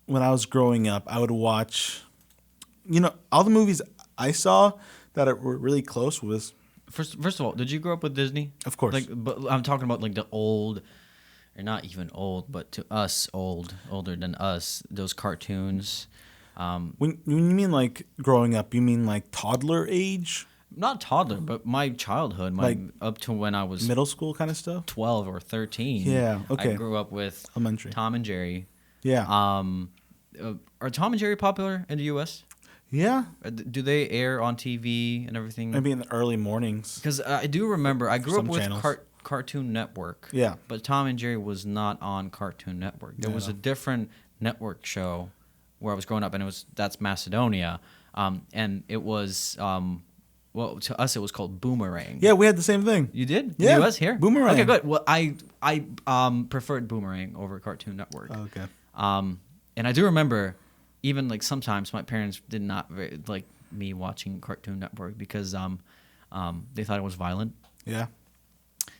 when I was growing up, I would watch, all the movies I saw that were really close was, First of all, did you grow up with Disney? of course. Like, but I'm talking about like the old, or not even old, but to us older than us, those cartoons. When you mean like growing up, you mean like toddler age, Not toddler, but my childhood, Like up to when I was middle school kind of stuff? 12 or 13. Yeah, okay. I grew up with Elementary. Tom and Jerry. Yeah. Are Tom and Jerry popular in the U.S.? Yeah. Do they air on TV and everything? Maybe in the early mornings. Because I do remember I grew up Some with channels. Cartoon Network. Yeah. But Tom and Jerry was not on Cartoon Network. There was a different network show where I was growing up, and that's Macedonia, and it was well, to us it was called Boomerang. Yeah, we had the same thing. You did? Yeah. In the US here? Boomerang. Okay, good. Well, I preferred Boomerang over Cartoon Network. Oh, okay. And I do remember, even like sometimes my parents did not like me watching Cartoon Network because they thought it was violent. Yeah.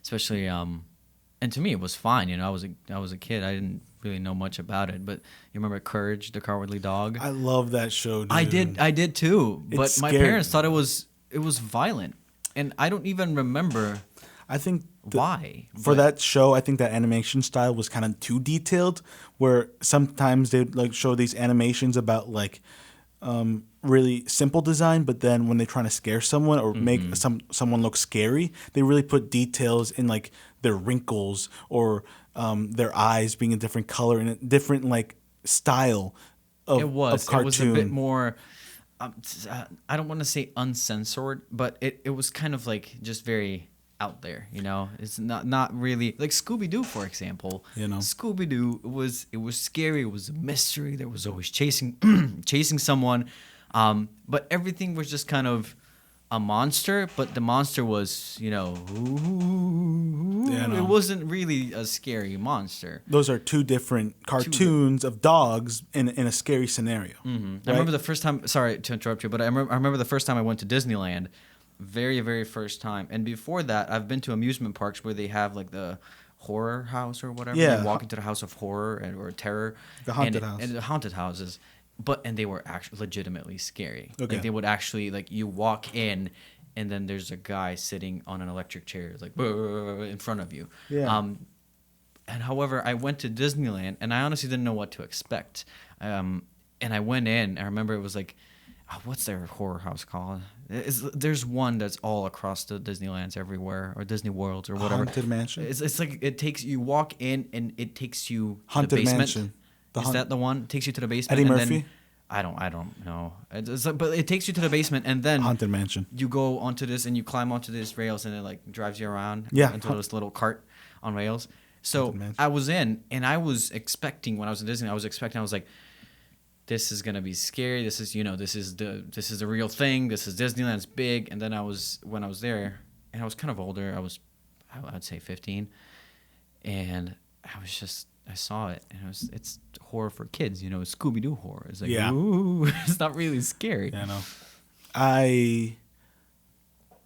Especially and to me it was fine. I was a kid. I didn't really know much about it. But you remember Courage the Cowardly Dog? I love that show, dude. I did too. But It's my scary. parents thought it was violent, and I don't even remember I think why. for but- that show, I think that animation style was kind of too detailed. Where sometimes they'd like show these animations about like really simple design, but then when they're trying to scare someone or make someone look scary, they really put details in like their wrinkles or their eyes being a different color and a different like style of It was cartoon. a bit more. I don't want to say uncensored, but it was kind of like just very out there. It's not really like Scooby Doo, for example. Scooby Doo was scary. It was a mystery. There was always chasing someone, but everything was just kind of a monster. But the monster was it wasn't really a scary monster. Those are two different cartoons of dogs in a scary scenario. Mm-hmm. I remember the first time. Sorry to interrupt you, but I remember the first time I went to Disneyland. Very, very first time. And before that, I've been to amusement parks where they have like the horror house or whatever. Yeah. You walk into the house of horror or terror. The haunted house. And the haunted houses. And they were actually legitimately scary. Okay. Like they would actually, like you walk in and then there's a guy sitting on an electric chair like in front of you. Yeah. And however, I went to Disneyland and I honestly didn't know what to expect. And I went in. I remember it was like, what's their horror house called? There's one that's all across the Disneylands everywhere, or Disney Worlds, or whatever. Haunted Mansion? It's like you walk in and it takes you to Haunted the basement. Mansion. Is that the one? It takes you to the basement. Eddie and Murphy? Then, I don't know. It's like, but it takes you to the basement, and then Haunted Mansion. you go onto this and you climb onto this rails, and it like drives you around. Yeah. Into this little cart on rails. So Haunted Mansion. I was in, and I was expecting when I was in Disney. I was like, this is gonna be scary. This is this is the real thing. This is Disneyland. It's big. And then when I was there, and I was kind of older. I'd say 15, and I saw it, and it's horror for kids. Scooby Doo horror. It's like, ooh, it's not really scary. Yeah, I know.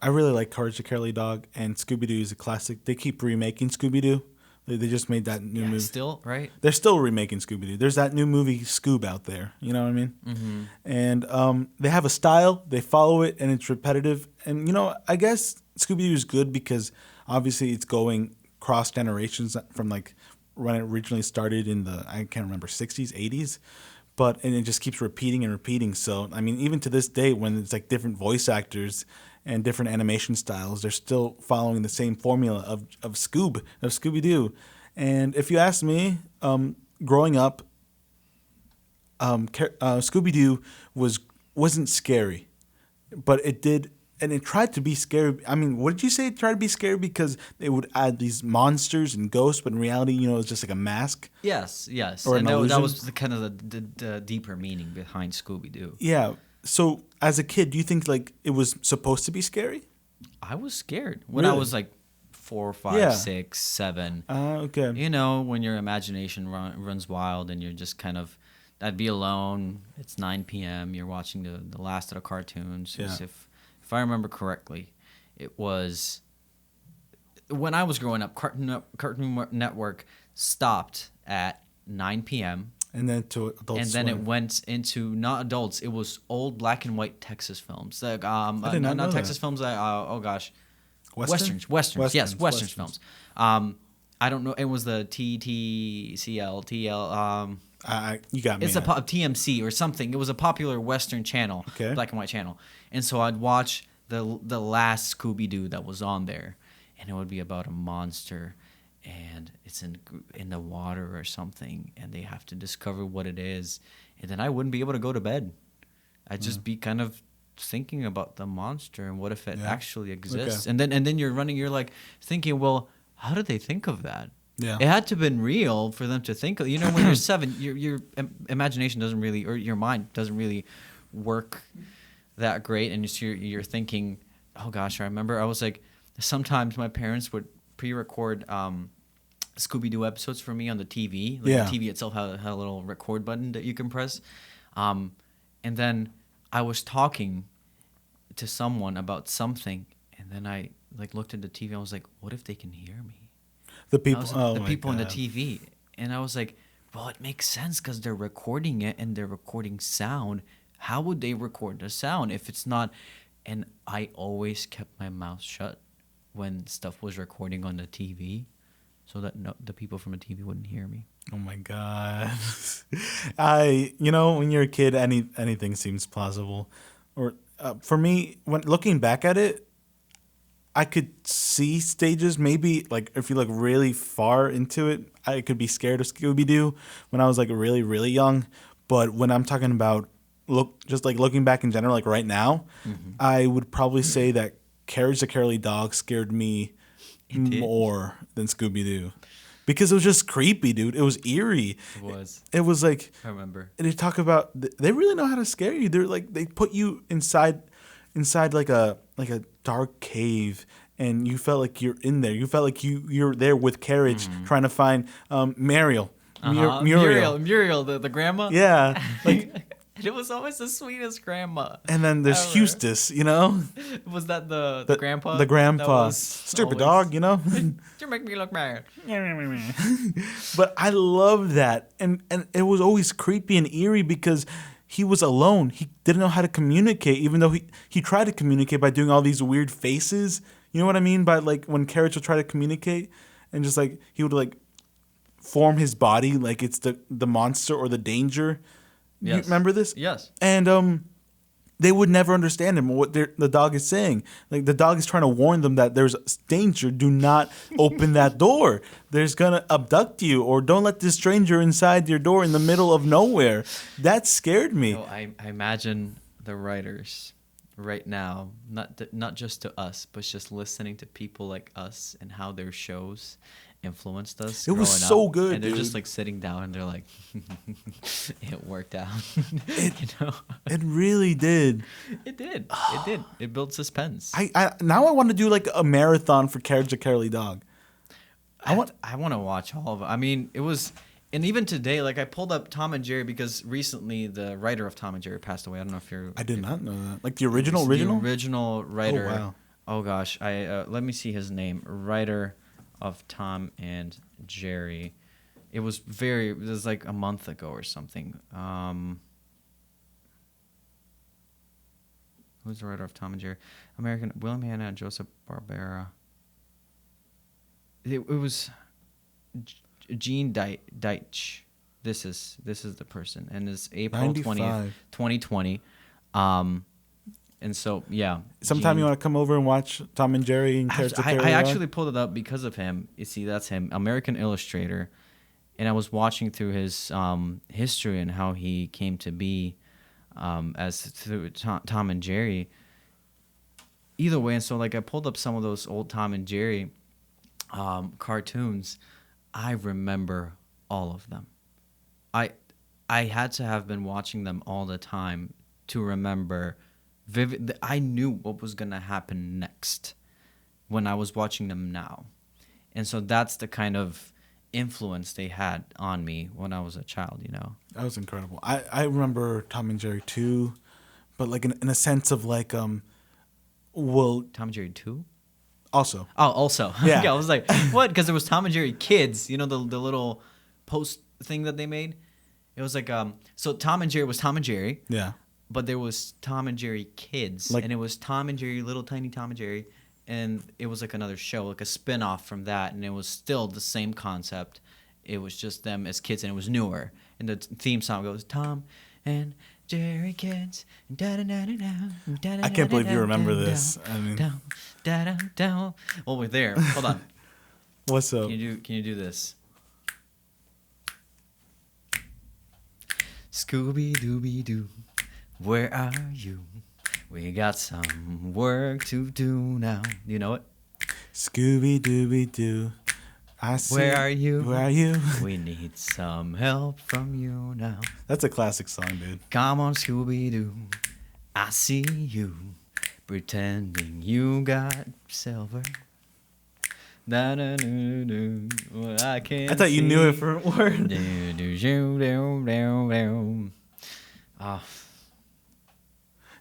I really like Courage the Cowardly Dog, and Scooby Doo is a classic. They keep remaking Scooby Doo. They just made that new movie. Still, right? They're still remaking Scooby Doo. There's that new movie Scoob out there. You know what I mean? Mm-hmm. And they have a style. They follow it, and it's repetitive. And I guess Scooby Doo is good because obviously it's going cross generations from like when it originally started in the I can't remember 60s, 80s. And it just keeps repeating and repeating. So I mean, even to this day, when it's like different voice actors and different animation styles, they're still following the same formula of Scooby Doo. And if you ask me, growing up, Scooby Doo wasn't scary, but it did, and it tried to be scary. I mean, what did you say? It tried to be scary because they would add these monsters and ghosts, but in reality, it's just like a mask. Yes. Or And an that illusion. was the kind of the deeper meaning behind Scooby Doo. Yeah. So as a kid, do you think like it was supposed to be scary? I was scared when Really? I was like 4, 5, Yeah. 6, 7. Okay. When your imagination runs wild and you're just kind of, I'd be alone. It's 9 p.m. You're watching the last of the cartoons. Yeah. If I remember correctly, it was when I was growing up. Cartoon Network stopped at 9 p.m. And then to Adult and then it Swim. went into not adults. It was old black and white Texas films. Like I did not know not Texas that. films. Oh gosh, Western? Westerns. Yes, Westerns, Westerns Westerns. films. I don't know. It was the TTCL TL. You got me. It's a TMC or something. It was a popular Western channel, Okay. black and white channel. And so I'd watch the last Scooby Doo that was on there, and it would be about a monster, and it's in the water or something, and they have to discover what it is, and then I wouldn't be able to go to bed. I'd just be kind of thinking about the monster and what if it actually exists, Okay. and then you're like thinking, well, how did they think of that? Yeah. It had to have been real for them to think of. You know, when you're 7, your imagination doesn't really, or your mind doesn't really work that great, and you're thinking, oh gosh, I remember I was like, sometimes my parents would pre-record Scooby Doo episodes for me on the TV. Like the TV itself had a little record button that you can press, and then I was talking to someone about something, and then I like looked at the TV. And I was like, what if they can hear me? The people, The people on the TV, and I was like, well, it makes sense because they're recording it and they're recording sound. How would they record the sound if it's not? And I always kept my mouth shut when stuff was recording on the TV, so that the people from the TV wouldn't hear me. Oh my god. When you're a kid, anything seems plausible. Or for me, when looking back at it, I could see stages. Maybe like if you look really far into it, I could be scared of Scooby Doo when I was like really, really young. But when I'm talking about looking back in general, like right now, I would probably say that Courage the Cowardly Dog scared me more than Scooby Doo. Because it was just creepy, dude. It was eerie. It was. It was like, I remember. they talk about, they really know how to scare you. They're like, they put you inside like a dark cave, and you felt like you're in there. You felt like you're there with Carriage trying to find Muriel. Muriel, the grandma. Yeah, like, It was always the sweetest grandma. and then there's ever. Eustace. Was that the grandpa? The grandpa. That was Stupid always- dog. You make me look bad. But I love that, and it was always creepy and eerie because he was alone. He didn't know how to communicate, even though he tried to communicate by doing all these weird faces. You know what I mean? By like when Carriage would try to communicate, and just like he would like form his body like it's the monster or the danger. Yes. You remember this? Yes. And they would never understand him or what the dog is saying. Like the dog is trying to warn them that there's danger. Do not open that door. There's gonna abduct you, or don't let this stranger inside your door in the middle of nowhere. That scared me. I imagine the writers right now, not just to us, but just listening to people like us and how their shows influenced us. It was growing so up, good, and they're dude. just like sitting down and they're like, it worked out. It really did. It did. It did. It built suspense. I now I want to do like a marathon for Courage the Cowardly Dog. I want to watch all of it. I mean, it was, and even today, like I pulled up Tom and Jerry because recently the writer of Tom and Jerry passed away. I don't know if you're. I did not know that. Like the original. The original writer. Oh, wow. Oh gosh, let me see his name. Writer of Tom and Jerry. It was like a month ago or something. Who's the writer of Tom and Jerry? American William Hanna and Joseph Barbera. It was Gene Deitch. This is the person, and it's April 20th, 2020. And so, yeah. Sometime you want to come over and watch Tom and Jerry and Courage the Cowardly Dog? I actually pulled it up because of him. You see, that's him, American illustrator. And I was watching through his history and how he came to be as through Tom and Jerry. Either way, and so like I pulled up some of those old Tom and Jerry cartoons. I remember all of them. I had to have been watching them all the time to remember vivid. I knew what was going to happen next when I was watching them now. And so that's the kind of influence they had on me when I was a child, That was incredible. I remember Tom and Jerry too, but like in a sense of like Tom and Jerry 2? Also. Oh, also. Yeah. Yeah, I was like, what? Because there was Tom and Jerry Kids, the little post thing that they made. It was like so Tom and Jerry was Tom and Jerry, Yeah. but there was Tom and Jerry Kids, Like- and it was Tom and Jerry, little tiny Tom and Jerry, and it was like another show, like a spin-off from that, and it was still the same concept. It was just them as kids, and it was newer. And the theme song goes Tom and Jerry Kids. I can't believe you remember this. I mean, Well, we're there. Hold on. what's up? Can you do this? Scooby Dooby Doo, where are you? We got some work to do now. Do you know it? Scooby Dooby Doo. I see. Where are you? Where are you? We need some help from you now. That's a classic song, dude. Come on, Scooby Doo. I see you pretending you got silver. What I can't I thought you knew it see. for a word. Oh,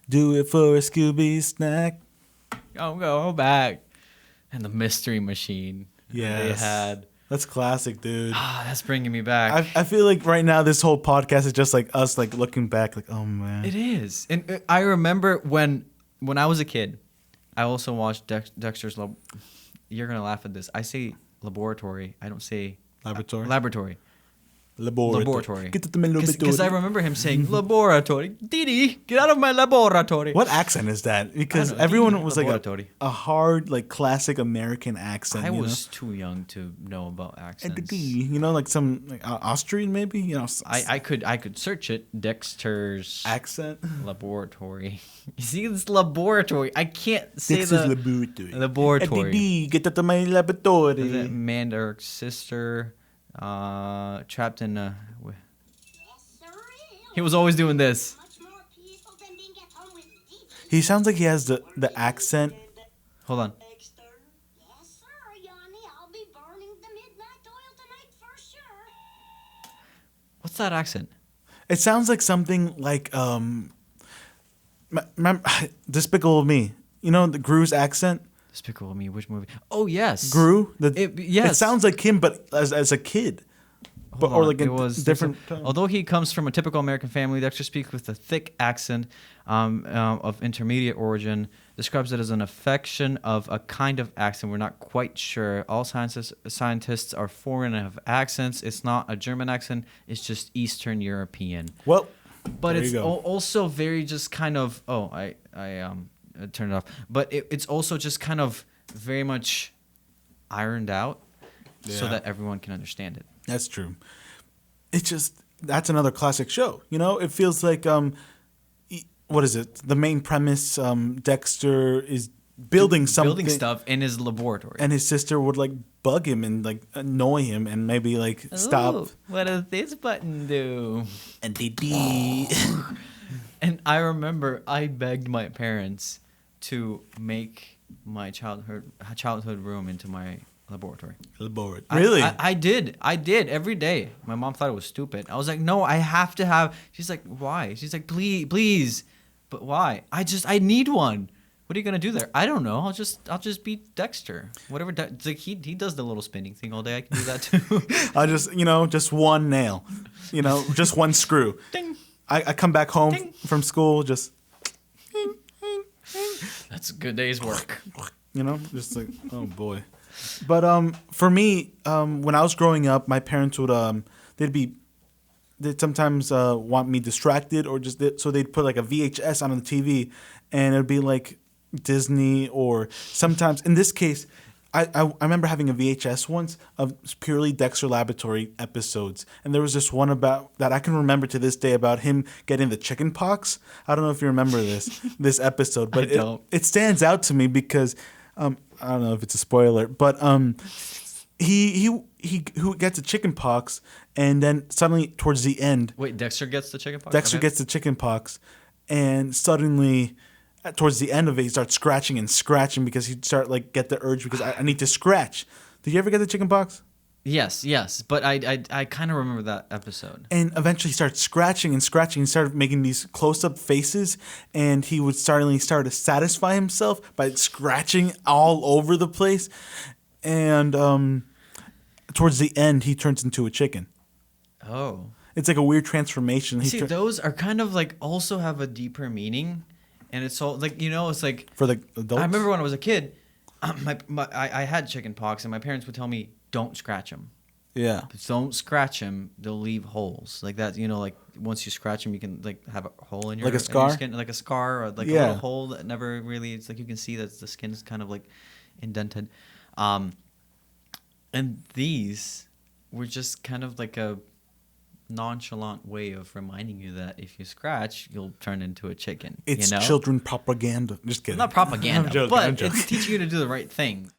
Do it for a Scooby snack. go back. And the Mystery Machine. Yes. They had. That's classic, dude. That's bringing me back. I feel like right now this whole podcast is just like us like looking back like, oh man. It is. And I remember when I was a kid, I also watched Dexter's You're going to laugh at this. I say laboratory. I don't say Laboratory. Laboratory. Laboratory. Get to the Because I remember him saying laboratory. Didi, get out of my laboratory. What accent is that? Because I don't know, everyone Didi, was like laboratory. a hard, like classic American accent. I you was too young to know about know? accents. You know, like some like, Austrian maybe. You know, I could search it. Dexter's accent. laboratory. You see, it's laboratory. I can't say Dexter's the laboratory. laboratory. Didi, get to my laboratory. Is it Mandark's sister trapped in a... He was always doing this. He sounds like he has the accent. Hold on. Dexter? Yes, sir, Yanni. I'll be burning the midnight oil tonight for sure. What's that accent? It sounds like something like Despicable Me. You know the Gru's accent. Despicable Me. Which movie? Oh, yes. Gru. Yes. It sounds like him, but as a kid. But, Hold or on. like It a was different tone. Although he comes from a typical American family, Dexter speaks with a thick accent of intermediate origin. Describes it as an affection of a kind of accent. We're not quite sure. All scientists are foreign and have accents. It's not a German accent. It's just Eastern European. Well, But there it's you go. also very just kind of... Oh, I turned it off. But it's also just kind of very much ironed out so Yeah. that everyone can understand it. That's true. It's just that's another classic show. You know, it feels like what is it? The main premise, Dexter is building something, Building stuff in his laboratory. and his sister would like bug him and like annoy him and maybe like stop. Ooh, what does this button do? And Didi. And I remember I begged my parents to make my childhood room into my laboratory. Really? I did every day. My mom thought it was stupid. I was like, no, I have to have. She's like, why? She's like, please. But why? I need one. What are you gonna do there? I don't know. I'll just be Dexter. Whatever. It's like he does the little spinning thing all day. I can do that too. I just one nail, just one screw. Ding. I come back home Ding. from school, just That's a good day's work. just like, oh boy. But for me, when I was growing up, my parents would they'd sometimes want me distracted or so they'd put like a VHS on the TV, and it'd be like Disney, or sometimes in this case, I remember having a VHS once of purely Dexter Laboratory episodes, and there was this one about that I can remember to this day about him getting the chicken pox. I don't know if you remember this episode, but I don't. it stands out to me because I don't know if it's a spoiler, but he who gets a chicken pox, and then suddenly towards the end, Wait, Dexter gets the chicken pox? Dexter Okay. gets the chicken pox, and suddenly, towards the end of it, he starts scratching and scratching because he'd start like get the urge because I need to scratch. Did you ever get the chicken pox? Yes, but I kind of remember that episode. And eventually he started scratching and scratching and started making these close-up faces, and he would start to satisfy himself by scratching all over the place. And towards the end, he turns into a chicken. Oh. It's like a weird transformation. See, those are kind of like also have a deeper meaning, and it's all like it's like for the adults. I remember when I was a kid, I had chicken pox, and my parents would tell me, "Don't scratch them. Yeah. Don't scratch them. They'll leave holes like that. Like once you scratch them, you can like have a hole in your like a in scar, your skin, like a scar, or like a little hole that never really. It's like you can see that the skin is kind of like indented, and these were just kind of like a nonchalant way of reminding you that if you scratch, you'll turn into a chicken. It's children propaganda. Just kidding. Not propaganda, I'm joking, but it's teaching you to do the right thing.